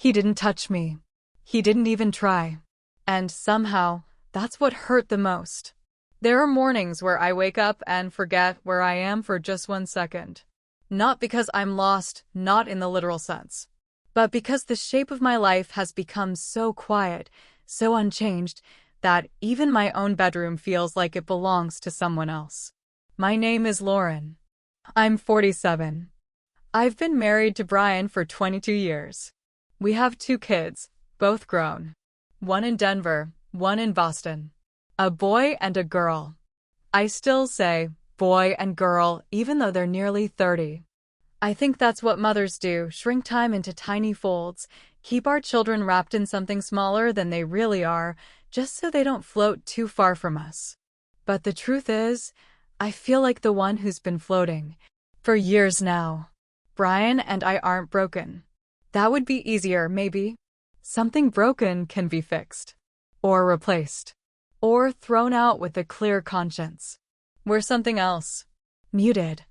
He didn't touch me. He didn't even try. And somehow, that's what hurt the most. There are mornings where I wake up and forget where I am for just 1 second. Not because I'm lost, not in the literal sense, but because the shape of my life has become so quiet, so unchanged, that even my own bedroom feels like it belongs to someone else. My name is Lauren. I'm 47. I've been married to Brian for 22 years. We have 2 kids, both grown. One in Denver, one in Boston. A boy and a girl. I still say boy and girl even though they're nearly 30. I think that's what mothers do, shrink time into tiny folds, keep our children wrapped in something smaller than they really are, just so they don't float too far from us. But the truth is, I feel like the one who's been floating for years now. Brian and I aren't broken. That would be easier, maybe. Something broken can be fixed, or replaced, or thrown out with a clear conscience. We're something else. Muted.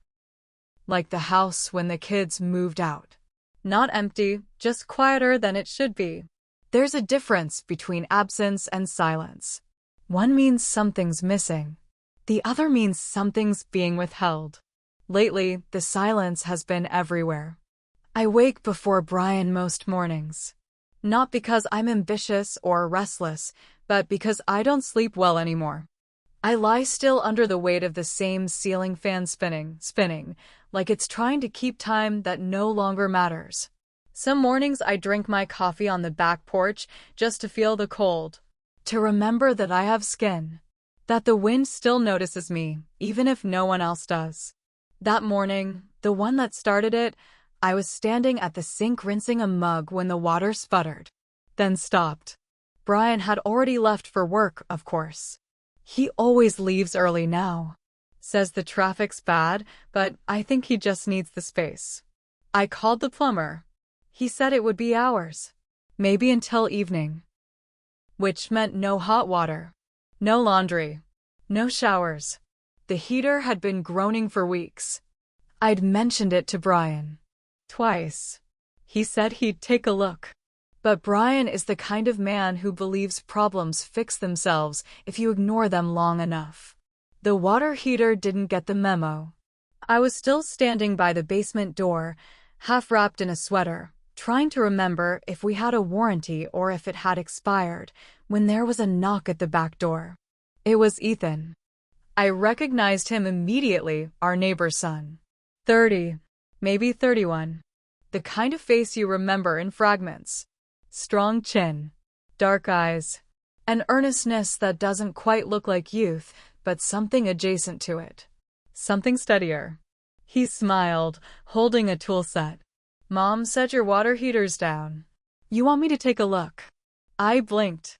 Like the house when the kids moved out. Not empty, just quieter than it should be. There's a difference between absence and silence. One means something's missing. The other means something's being withheld. Lately, the silence has been everywhere. I wake before Brian most mornings. Not because I'm ambitious or restless, but because I don't sleep well anymore. I lie still under the weight of the same ceiling fan spinning, like it's trying to keep time that no longer matters. Some mornings I drink my coffee on the back porch just to feel the cold, to remember that I have skin, that the wind still notices me, even if no one else does. That morning, the one that started it, I was standing at the sink rinsing a mug when the water sputtered, then stopped. Brian had already left for work, of course. He always leaves early now. Says the traffic's bad, but I think he just needs the space. I called the plumber. He said it would be hours. Maybe until evening. Which meant no hot water. No laundry. No showers. The heater had been groaning for weeks. I'd mentioned it to Brian. Twice. He said he'd take a look. But Brian is the kind of man who believes problems fix themselves if you ignore them long enough. The water heater didn't get the memo. I was still standing by the basement door, half wrapped in a sweater, trying to remember if we had a warranty or if it had expired, when there was a knock at the back door. It was Ethan. I recognized him immediately, our neighbor's son. 30, maybe 31. The kind of face you remember in fragments. Strong chin, dark eyes, an earnestness that doesn't quite look like youth, but something adjacent to it. Something steadier. He smiled, holding a tool set. Mom said your water heater's down. You want me to take a look? I blinked.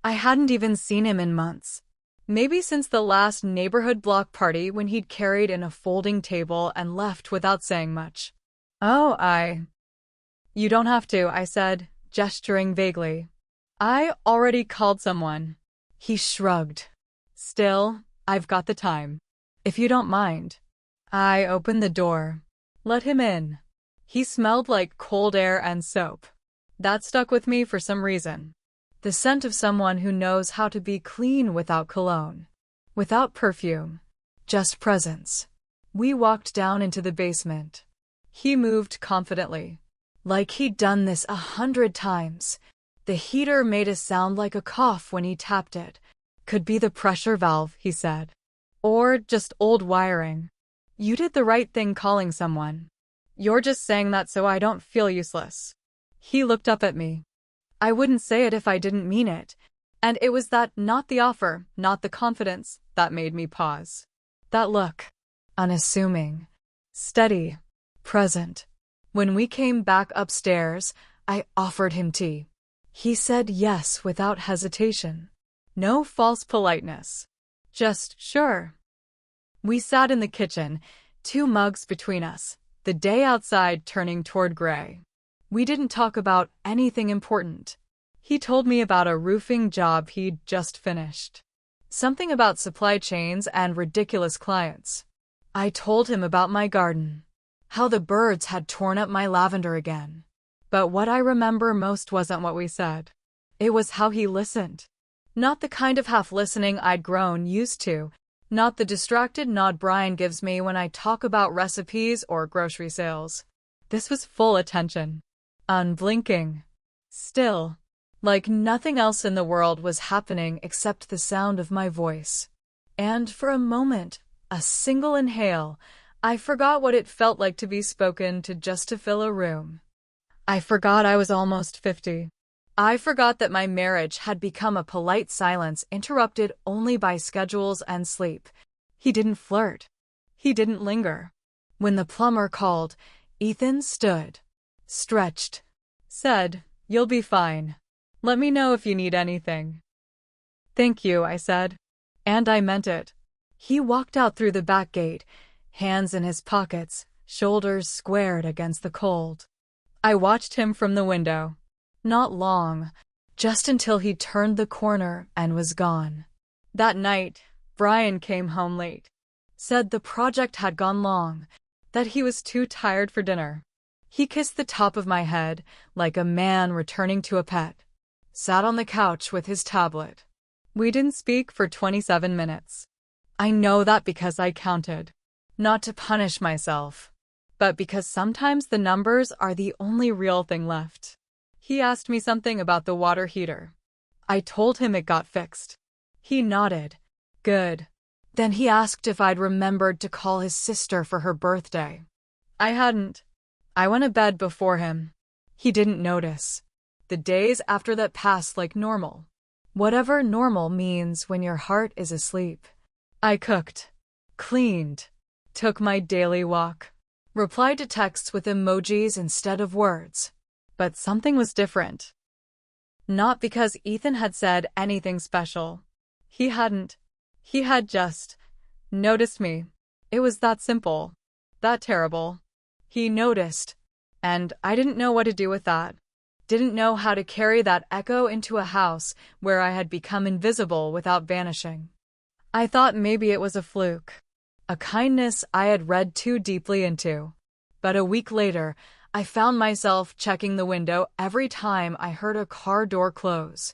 I hadn't even seen him in months. Maybe since the last neighborhood block party when he'd carried in a folding table and left without saying much. You don't have to, I said, gesturing vaguely. I already called someone. He shrugged. Still, I've got the time. If you don't mind. I opened the door. Let him in. He smelled like cold air and soap. That stuck with me for some reason. The scent of someone who knows how to be clean without cologne. Without perfume. Just presence. We walked down into the basement. He moved confidently. Like he'd done this 100 times. The heater made a sound like a cough when he tapped it. Could be the pressure valve, he said. Or just old wiring. You did the right thing calling someone. You're just saying that so I don't feel useless. He looked up at me. I wouldn't say it if I didn't mean it. And it was that, not the offer, not the confidence, that made me pause. That look. Unassuming. Steady. Present. When we came back upstairs, I offered him tea. He said yes without hesitation. No false politeness. Just, sure. We sat in the kitchen, 2 mugs between us, the day outside turning toward gray. We didn't talk about anything important. He told me about a roofing job he'd just finished. Something about supply chains and ridiculous clients. I told him about my garden. How the birds had torn up my lavender again. But what I remember most wasn't what we said. It was how he listened. Not the kind of half-listening I'd grown used to, not the distracted nod Brian gives me when I talk about recipes or grocery sales. This was full attention. Unblinking. Still. Like nothing else in the world was happening except the sound of my voice. And for a moment, a single inhale, I forgot what it felt like to be spoken to just to fill a room. I forgot I was almost 50. I forgot that my marriage had become a polite silence interrupted only by schedules and sleep. He didn't flirt. He didn't linger. When the plumber called, Ethan stood, stretched, said, "You'll be fine. Let me know if you need anything." "Thank you," I said. And I meant it. He walked out through the back gate, hands in his pockets, shoulders squared against the cold. I watched him from the window. Not long, just until he turned the corner and was gone. That night, Brian came home late. Said the project had gone long, that he was too tired for dinner. He kissed the top of my head like a man returning to a pet. Sat on the couch with his tablet. We didn't speak for 27 minutes. I know that because I counted. Not to punish myself, but because sometimes the numbers are the only real thing left. He asked me something about the water heater. I told him it got fixed. He nodded. Good. Then he asked if I'd remembered to call his sister for her birthday. I hadn't. I went to bed before him. He didn't notice. The days after that passed like normal. Whatever normal means when your heart is asleep. I cooked, cleaned, took my daily walk, replied to texts with emojis instead of words. But something was different. Not because Ethan had said anything special. He hadn't. He had just noticed me. It was that simple. That terrible. He noticed. And I didn't know what to do with that. Didn't know how to carry that echo into a house where I had become invisible without vanishing. I thought maybe it was a fluke. A kindness I had read too deeply into. But a week later, I found myself checking the window every time I heard a car door close.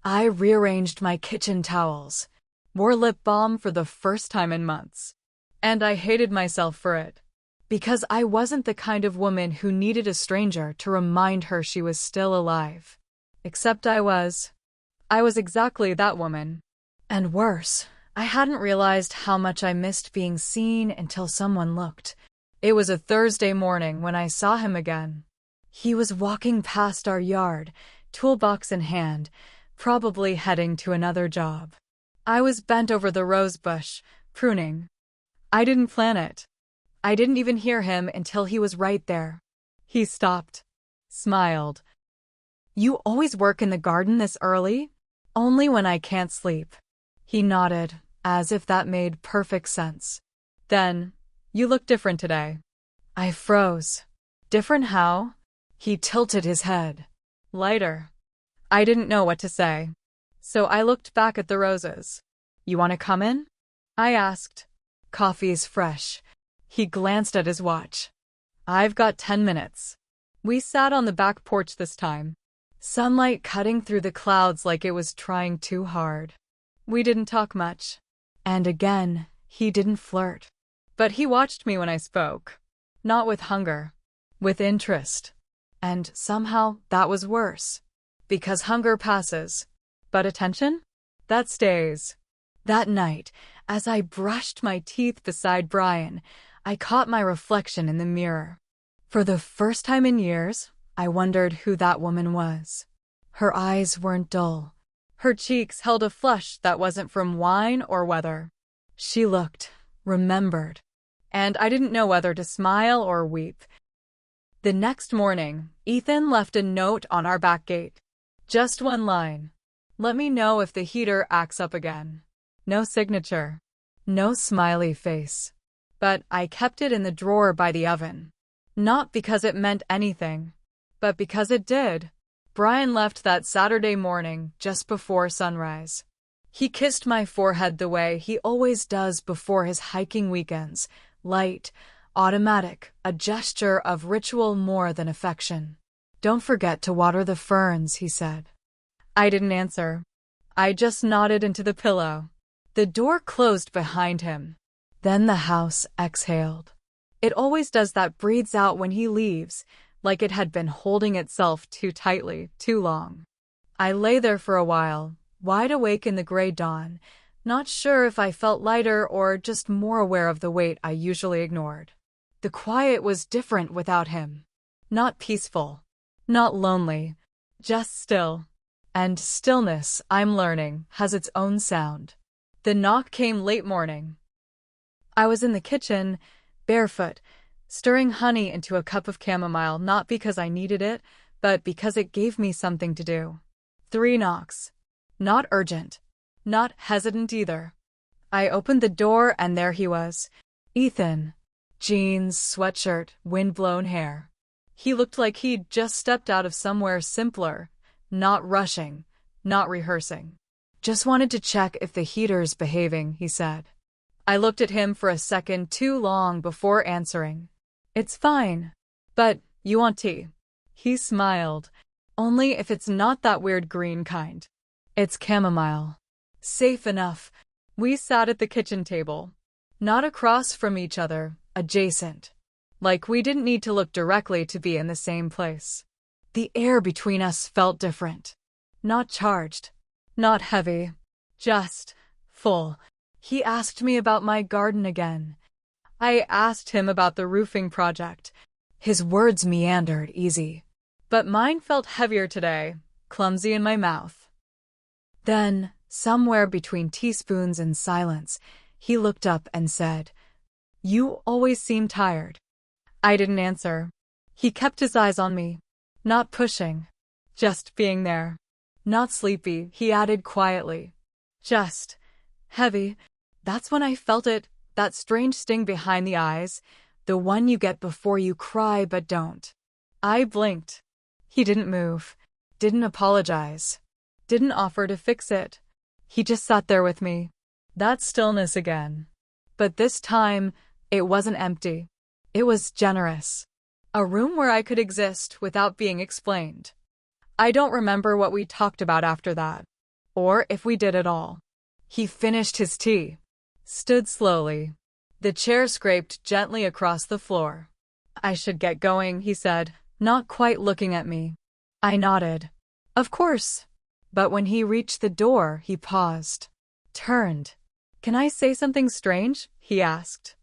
I rearranged my kitchen towels, wore lip balm for the first time in months. And I hated myself for it. Because I wasn't the kind of woman who needed a stranger to remind her she was still alive. Except I was. I was exactly that woman. And worse, I hadn't realized how much I missed being seen until someone looked. It was a Thursday morning when I saw him again. He was walking past our yard, toolbox in hand, probably heading to another job. I was bent over the rose bush, pruning. I didn't plan it. I didn't even hear him until he was right there. He stopped, smiled. "You always work in the garden this early?" "Only when I can't sleep." He nodded, as if that made perfect sense. "Then, you look different today." I froze. Different how? He tilted his head. Lighter. I didn't know what to say. So I looked back at the roses. "You want to come in?" I asked. "Coffee's fresh." He glanced at his watch. "I've got 10 minutes. We sat on the back porch this time. Sunlight cutting through the clouds like it was trying too hard. We didn't talk much. And again, he didn't flirt. But he watched me when I spoke. Not with hunger. With interest. And somehow that was worse. Because hunger passes. But attention? That stays. That night, as I brushed my teeth beside Brian, I caught my reflection in the mirror. For the first time in years, I wondered who that woman was. Her eyes weren't dull. Her cheeks held a flush that wasn't from wine or weather. She looked, remembered. And I didn't know whether to smile or weep. The next morning, Ethan left a note on our back gate. Just one line. "Let me know if the heater acts up again." No signature. No smiley face. But I kept it in the drawer by the oven. Not because it meant anything, but because it did. Brian left that Saturday morning just before sunrise. He kissed my forehead the way he always does before his hiking weekends, light, automatic, a gesture of ritual more than affection. Don't forget to water the ferns, he said. I didn't answer. I just nodded into the pillow. The door closed behind him. Then the house exhaled. It always does that, breathes out when he leaves, like it had been holding itself too tightly, too long. I lay there for a while, wide awake in the gray dawn, not sure if I felt lighter or just more aware of the weight I usually ignored. The quiet was different without him. Not peaceful, not lonely, just still. And stillness, I'm learning, has its own sound. The knock came late morning. I was in the kitchen, barefoot, stirring honey into a cup of chamomile, not because I needed it, but because it gave me something to do. 3 knocks. Not urgent. Not hesitant either. I opened the door and there he was. Ethan. Jeans, sweatshirt, wind-blown hair. He looked like he'd just stepped out of somewhere simpler, not rushing, not rehearsing. Just wanted to check if the heater's behaving, he said. I looked at him for a second too long before answering. It's fine. But you want tea? He smiled. Only if it's not that weird green kind. It's chamomile. Safe enough. We sat at the kitchen table. Not across from each other, adjacent. Like we didn't need to look directly to be in the same place. The air between us felt different. Not charged. Not heavy. Just full. He asked me about my garden again. I asked him about the roofing project. His words meandered easy. But mine felt heavier today, clumsy in my mouth. Then, somewhere between teaspoons and silence, he looked up and said, "You always seem tired." I didn't answer. He kept his eyes on me. Not pushing. Just being there. Not sleepy, he added quietly. Just heavy. That's when I felt it, that strange sting behind the eyes, the one you get before you cry but don't. I blinked. He didn't move. Didn't apologize. Didn't offer to fix it. He just sat there with me. That stillness again. But this time, it wasn't empty. It was generous. A room where I could exist without being explained. I don't remember what we talked about after that. Or if we did at all. He finished his tea. Stood slowly. The chair scraped gently across the floor. I should get going, he said, not quite looking at me. I nodded. Of course. But when he reached the door, he paused. Turned. Can I say something strange? He asked.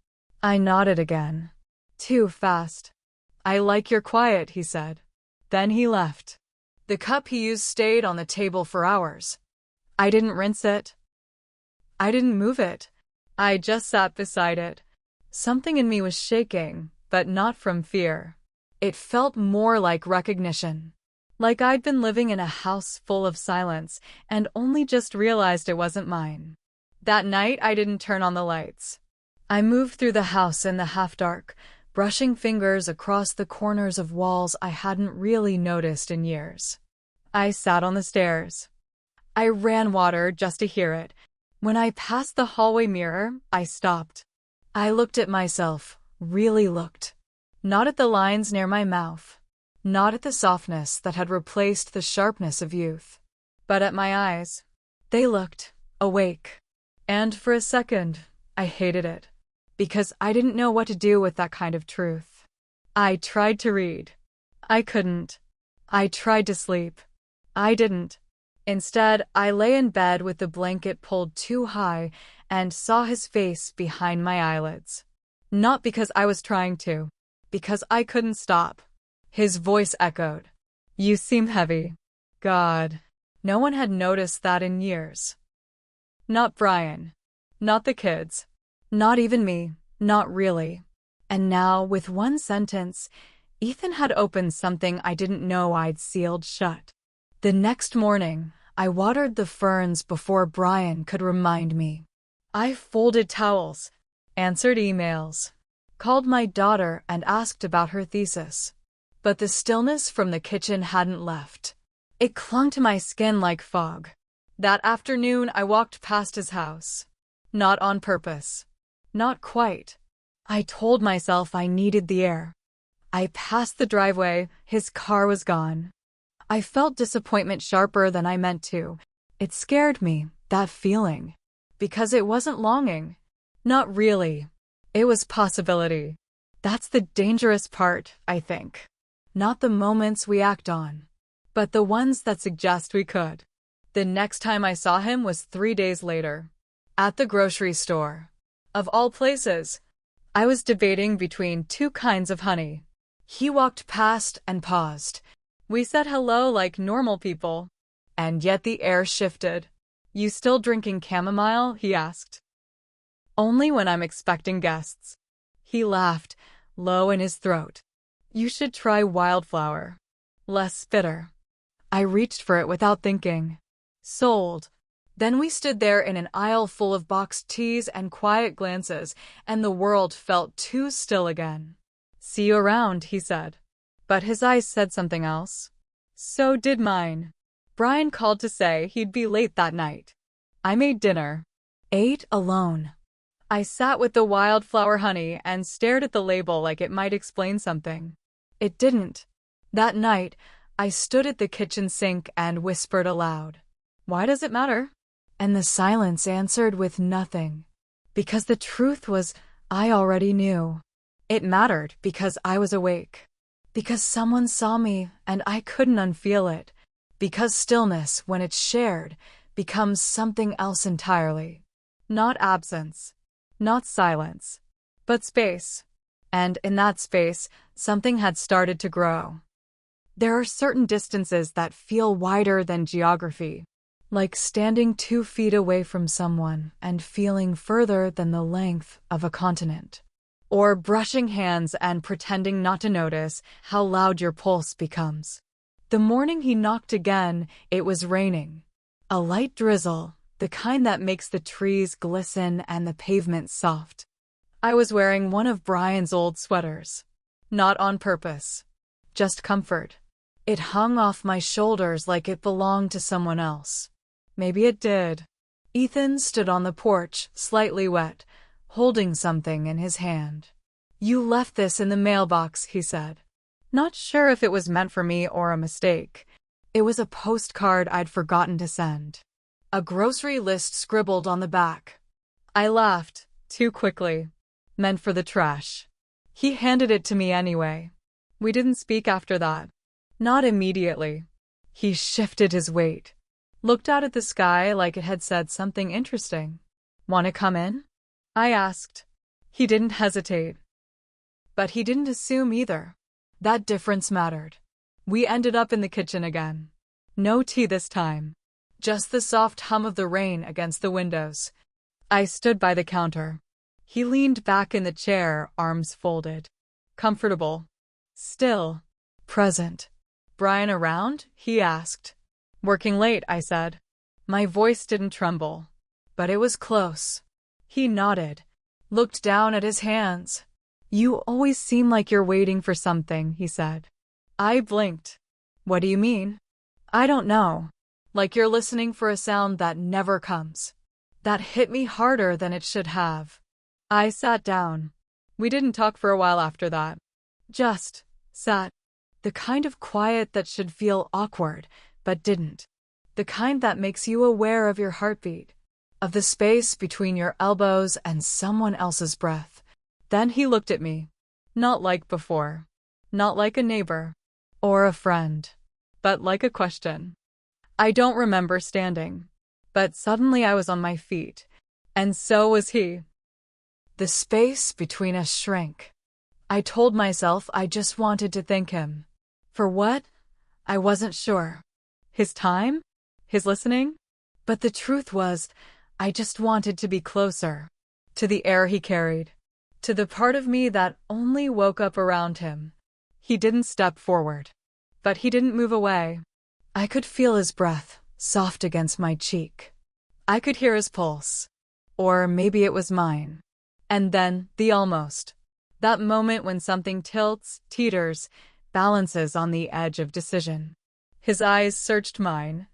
I nodded again. Too fast. I like your quiet, he said. Then he left. The cup he used stayed on the table for hours. I didn't rinse it. I didn't move it. I just sat beside it. Something in me was shaking, but not from fear. It felt more like recognition. Like I'd been living in a house full of silence and only just realized it wasn't mine. That night, I didn't turn on the lights. I moved through the house in the half-dark, brushing fingers across the corners of walls I hadn't really noticed in years. I sat on the stairs. I ran water just to hear it. When I passed the hallway mirror, I stopped. I looked at myself, really looked. Not at the lines near my mouth. Not at the softness that had replaced the sharpness of youth. But at my eyes. They looked awake. And for a second, I hated it. Because I didn't know what to do with that kind of truth. I tried to read. I couldn't. I tried to sleep. I didn't. Instead, I lay in bed with the blanket pulled too high and saw his face behind my eyelids. Not because I was trying to. Because I couldn't stop. His voice echoed. You seem heavy. God. No one had noticed that in years. Not Brian. Not the kids. Not even me. Not really. And now, with one sentence, Ethan had opened something I didn't know I'd sealed shut. The next morning, I watered the ferns before Brian could remind me. I folded towels, answered emails, called my daughter and asked about her thesis. But the stillness from the kitchen hadn't left. It clung to my skin like fog. That afternoon, I walked past his house. Not on purpose. Not quite. I told myself I needed the air. I passed the driveway, his car was gone. I felt disappointment sharper than I meant to. It scared me, that feeling. Because it wasn't longing. Not really. It was possibility. That's the dangerous part, I think. Not the moments we act on, but the ones that suggest we could. The next time I saw him was 3 days later. At the grocery store. Of all places. I was debating between two kinds of honey. He walked past and paused. We said hello like normal people. And yet the air shifted. You still drinking chamomile? He asked. Only when I'm expecting guests. He laughed, low in his throat. You should try wildflower. Less bitter. I reached for it without thinking. Sold. Then we stood there in an aisle full of boxed teas and quiet glances, and the world felt too still again. See you around, he said. But his eyes said something else. So did mine. Brian called to say he'd be late that night. I made dinner. Ate alone. I sat with the wildflower honey and stared at the label like it might explain something. It didn't. That night, I stood at the kitchen sink and whispered aloud. Why does it matter? And the silence answered with nothing. Because the truth was, I already knew. It mattered because I was awake. Because someone saw me and I couldn't unfeel it. Because stillness, when it's shared, becomes something else entirely. Not absence. Not silence. But space. And in that space, something had started to grow. There are certain distances that feel wider than geography. Like standing 2 feet away from someone and feeling further than the length of a continent. Or brushing hands and pretending not to notice how loud your pulse becomes. The morning he knocked again, it was raining. A light drizzle, the kind that makes the trees glisten and the pavement soft. I was wearing one of Brian's old sweaters. Not on purpose. Just comfort. It hung off my shoulders like it belonged to someone else. Maybe it did. Ethan stood on the porch, slightly wet, holding something in his hand. You left this in the mailbox, he said. Not sure if it was meant for me or a mistake. It was a postcard I'd forgotten to send. A grocery list scribbled on the back. I laughed, too quickly. Meant for the trash. He handed it to me anyway. We didn't speak after that. Not immediately. He shifted his weight. Looked out at the sky like it had said something interesting. Want to come in? I asked. He didn't hesitate. But he didn't assume either. That difference mattered. We ended up in the kitchen again. No tea this time. Just the soft hum of the rain against the windows. I stood by the counter. He leaned back in the chair, arms folded. Comfortable. Still. Present. Brian around? He asked. Working late, I said. My voice didn't tremble. But it was close. He nodded. Looked down at his hands. You always seem like you're waiting for something, he said. I blinked. What do you mean? I don't know. Like you're listening for a sound that never comes. That hit me harder than it should have. I sat down. We didn't talk for a while after that. Just sat. The kind of quiet that should feel awkward, but didn't. The kind that makes you aware of your heartbeat, of the space between your elbows and someone else's breath. Then he looked at me. Not like before. Not like a neighbor. Or a friend. But like a question. I don't remember standing. But suddenly I was on my feet. And so was he. The space between us shrank. I told myself I just wanted to thank him. For what? I wasn't sure. His time? His listening? But the truth was, I just wanted to be closer. To the air he carried. To the part of me that only woke up around him. He didn't step forward. But he didn't move away. I could feel his breath, soft against my cheek. I could hear his pulse. Or maybe it was mine. And then, the almost. That moment when something tilts, teeters, balances on the edge of decision. His eyes searched mine.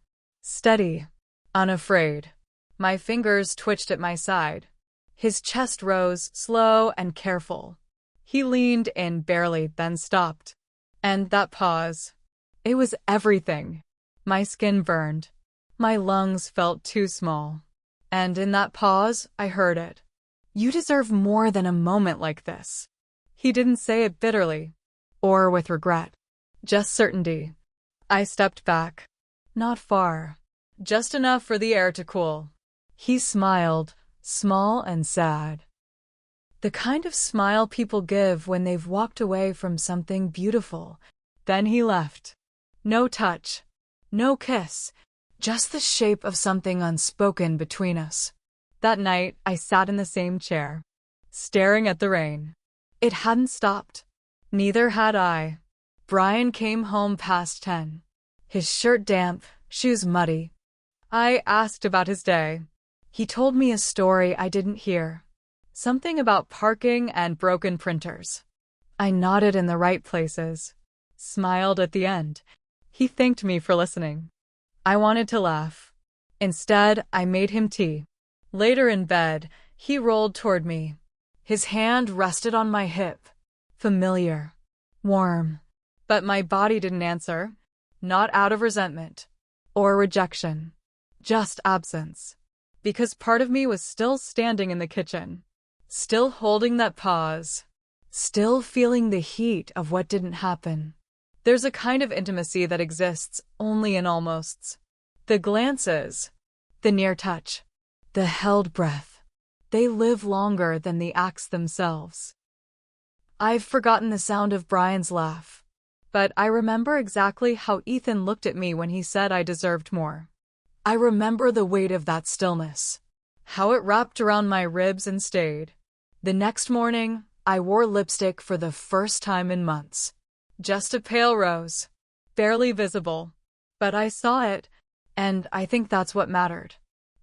Steady. Unafraid. My fingers twitched at my side. His chest rose, slow and careful. He leaned in barely, then stopped. And that pause. It was everything. My skin burned. My lungs felt too small. And in that pause, I heard it. You deserve more than a moment like this. He didn't say it bitterly, or with regret. Just certainty. I stepped back. Not far. Just enough for the air to cool. He smiled, small and sad. The kind of smile people give when they've walked away from something beautiful. Then he left. No touch. No kiss. Just the shape of something unspoken between us. That night, I sat in the same chair, staring at the rain. It hadn't stopped. Neither had I. Brian came home past 10. His shirt damp, shoes muddy. I asked about his day. He told me a story I didn't hear. Something about parking and broken printers. I nodded in the right places. Smiled at the end. He thanked me for listening. I wanted to laugh. Instead, I made him tea. Later in bed, he rolled toward me. His hand rested on my hip. Familiar. Warm. But my body didn't answer. Not out of resentment. Or rejection. Just absence. Because part of me was still standing in the kitchen. Still holding that pause. Still feeling the heat of what didn't happen. There's a kind of intimacy that exists only in almosts. The glances. The near touch. The held breath. They live longer than the acts themselves. I've forgotten the sound of Brian's laugh. But I remember exactly how Ethan looked at me when he said I deserved more. I remember the weight of that stillness. How it wrapped around my ribs and stayed. The next morning, I wore lipstick for the first time in months. Just a pale rose. Barely visible. But I saw it, and I think that's what mattered.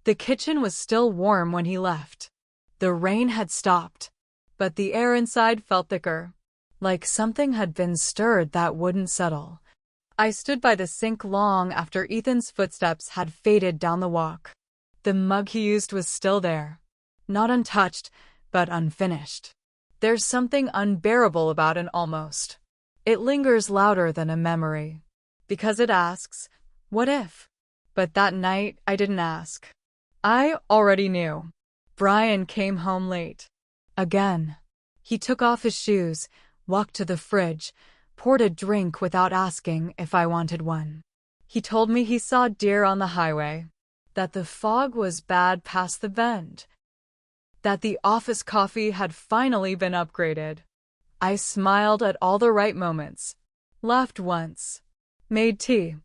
The kitchen was still warm when he left. The rain had stopped, but the air inside felt thicker. Like something had been stirred that wouldn't settle. I stood by the sink long after Ethan's footsteps had faded down the walk. The mug he used was still there. Not untouched, but unfinished. There's something unbearable about an almost. It lingers louder than a memory. Because it asks, what if? But that night, I didn't ask. I already knew. Brian came home late. Again. He took off his shoes, walked to the fridge, poured a drink without asking if I wanted one. He told me he saw deer on the highway, that the fog was bad past the bend, that the office coffee had finally been upgraded. I smiled at all the right moments, laughed once, made tea.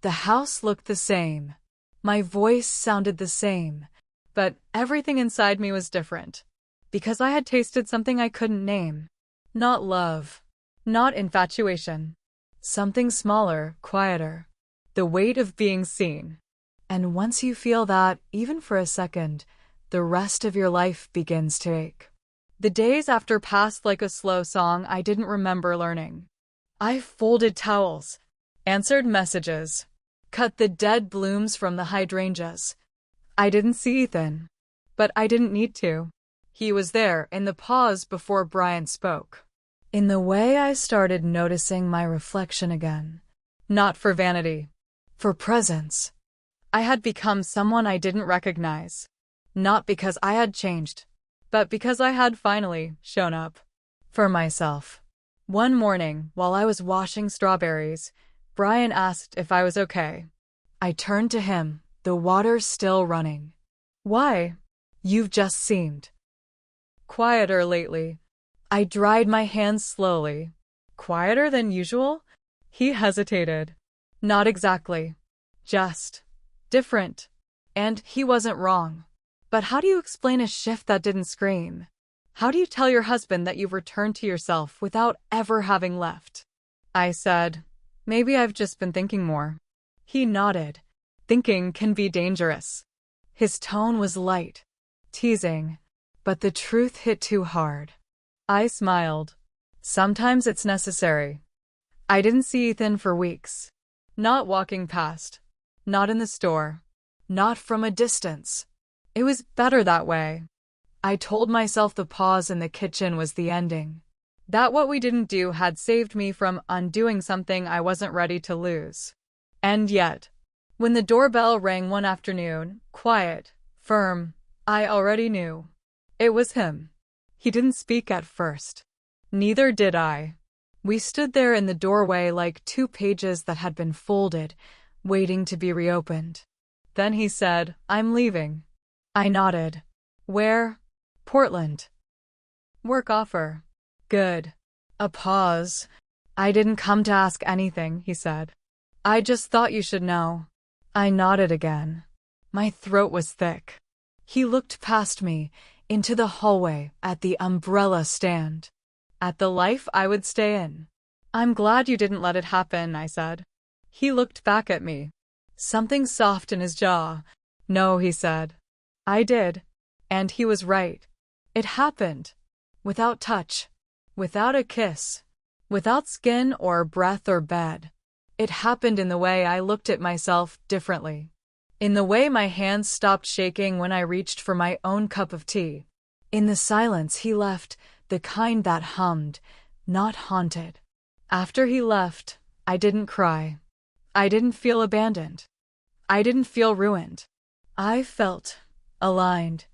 The house looked the same. My voice sounded the same, but everything inside me was different, because I had tasted something I couldn't name. Not love. Not infatuation. Something smaller, quieter. The weight of being seen. And once you feel that, even for a second, the rest of your life begins to ache. The days after passed like a slow song I didn't remember learning. I folded towels, answered messages, cut the dead blooms from the hydrangeas. I didn't see Ethan, but I didn't need to. He was there in the pause before Brian spoke. In the way I started noticing my reflection again. Not for vanity. For presence. I had become someone I didn't recognize. Not because I had changed, but because I had finally shown up. For myself. One morning, while I was washing strawberries, Brian asked if I was okay. I turned to him, the water still running. Why? You've just seemed quieter lately. I dried my hands slowly. Quieter than usual? He hesitated. Not exactly. Just different. And he wasn't wrong. But how do you explain a shift that didn't scream? How do you tell your husband that you've returned to yourself without ever having left? I said, maybe I've just been thinking more. He nodded. Thinking can be dangerous. His tone was light, teasing, but the truth hit too hard. I smiled. Sometimes it's necessary. I didn't see Ethan for weeks. Not walking past. Not in the store. Not from a distance. It was better that way. I told myself the pause in the kitchen was the ending. That what we didn't do had saved me from undoing something I wasn't ready to lose. And yet, when the doorbell rang one afternoon, quiet, firm, I already knew. It was him. He didn't speak at first. Neither did I. We stood there in the doorway like two pages that had been folded, waiting to be reopened. Then he said, "I'm leaving." I nodded. "Where?" "Portland." "Work offer." "Good." A pause. "I didn't come to ask anything," he said. "I just thought you should know." I nodded again. My throat was thick. He looked past me, into the hallway, at the umbrella stand, at the life I would stay in. "I'm glad you didn't let it happen," I said. He looked back at me. Something soft in his jaw. "No," he said. I did. And he was right. It happened. Without touch. Without a kiss. Without skin or breath or bed. It happened in the way I looked at myself differently. In the way my hands stopped shaking when I reached for my own cup of tea. In the silence he left, the kind that hummed, not haunted. After he left, I didn't cry. I didn't feel abandoned. I didn't feel ruined. I felt aligned,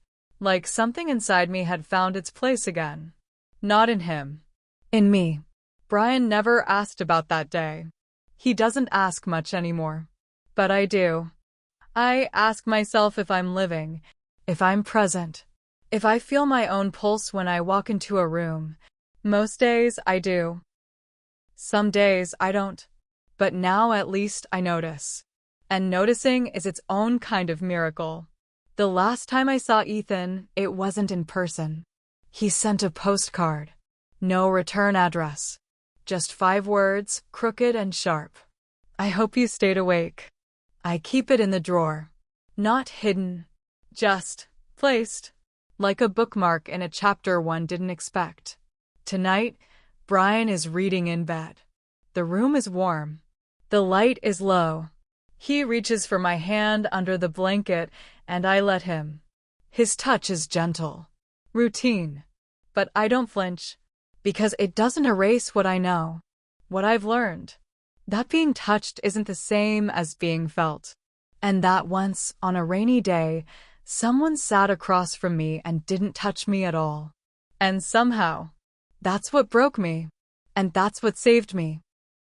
like something inside me had found its place again. Not in him. In me. Brian never asked about that day. He doesn't ask much anymore. But I do. I ask myself if I'm living, if I'm present, if I feel my own pulse when I walk into a room. Most days I do. Some days I don't. But now at least I notice. And noticing is its own kind of miracle. The last time I saw Ethan, it wasn't in person. He sent a postcard. No return address. Just 5 words, crooked and sharp. "I hope you stayed awake." I keep it in the drawer. Not hidden. Just placed. Like a bookmark in a chapter one didn't expect. Tonight, Brian is reading in bed. The room is warm. The light is low. He reaches for my hand under the blanket, and I let him. His touch is gentle. Routine. But I don't flinch. Because it doesn't erase what I know. What I've learned. That being touched isn't the same as being felt. And that once, on a rainy day, someone sat across from me and didn't touch me at all. And somehow, that's what broke me. And that's what saved me.